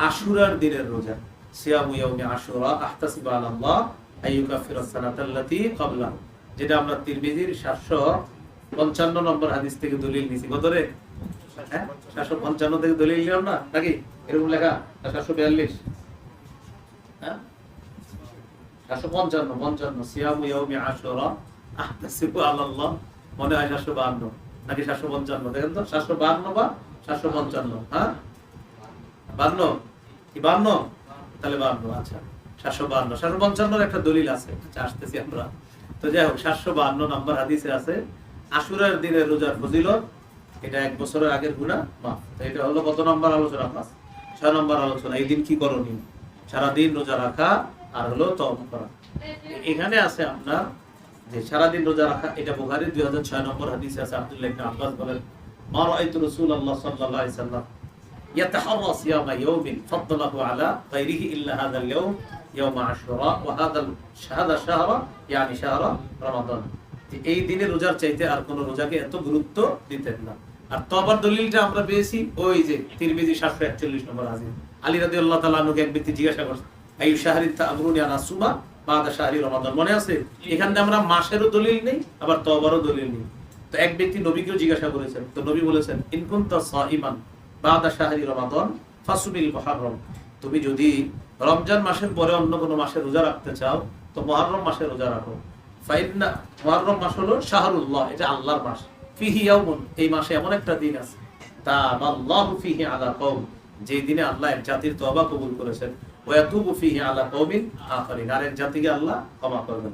আশুরার দিনের রোজা। সিয়ামু ইয়াউমি আশুরা আহতাসিবু আলাল্লাহ আইয়ুকাফিরাস সানাতাল্লাতী ক্বাবলাহু, যেটা আমরা তিরমিজির 755 নম্বর হাদিস থেকে দলিল নিছি। কত রে? 755 থেকে দলিল নিলাম না নাকি? এরকম লেখা 742, হ্যাঁ 755 সিয়ামু ইয়াউমি আশুরা আহতাসিবু আলাল্লাহ, মনে হয় 752 নাকি 755? দেখেন তো 752 বা 755, হ্যাঁ 52 কি 52? তাহলে 52, আচ্ছা 752 755 একটা দলিল আছে। আচ্ছা আসতেছি আমরা। তো যাই হোক 752 নম্বর হাদিসে আছে আশুরার দিনের রোজার ফজিলত, এটা 1 বছরের আগের গুনাহ মাফ। তো এটা হলো কত নম্বর আলোচনা? 6 নম্বর আলোচনা। এই দিন কি করণীয়? সারা দিন রোজা রাখা আর হলো তওবা করা। এখানে আছে আপনার যে সারা দিন রোজা রাখা, এটা বুখারীর 2006 নম্বর হাদিসে আছে। আব্দুল্লাহ ইবনে আব্বাস বলেন, মা রাআইতু রাসূলুল্লাহ সাল্লাল্লাহু আলাইহি ওয়াসাল্লাম ইয়াতাহাররা সিয়ামা ইয়াওমিন ফাদ্দালাহু আলা গায়রিহি ইল্লা হাযাল ইয়াওম ইয়াওম আশুরা ওয়া হাযাল শাহরা ইয়ানি শাহরা রমাদান। এই দিনে রোজার চাইতে আর কোন রোজাকে এত গুরুত্ব দিতেন না। আর তওবার দলিলটা আমরা পেয়েছি ওই যে তিরমিজি 741 নম্বর হাদিস। আলী রাদিয়াল্লাহু তাআলা আনহুকে এক ব্যক্তি জিজ্ঞাসা করছে, আইয়ু শাহরি তা'মুরুনি আন আসুমা বাদা শাহরি রমাদান? মনে আছে? এখানে আমরা মাসেরও দলিল নেই, আবার তওবারও দলিল নেই। তো এক ব্যক্তি নবীকেও জিজ্ঞাসা করেছেন, তো নবী বলেছেন, ইন কুনতা সাইমান বাদা শাহরি রমাদান ফাসুমিল মুহাররম, তুমি যদি রমজান মাসের পরে অন্য কোনো মাসে রোজা রাখতে চাও তো মুহররম মাসে রোজা রাখো। ফাইন্না মুহররম মাস হলো শাহরুল্লাহ, এটা আল্লাহর মাস। ফিহি ইয়াউমুন, এই মাসে এমন একটা দিন আছে, তাবাল্লাহু ফিহি আলা কওম, যে দিনে আল্লাহ এক জাতির তওবা কবুল করেছেন, ওয়া ইয়াতুবু ফিহি আলা কওমিন আখারিন, আরেক জাতিকে আল্লাহ ক্ষমা করবেন।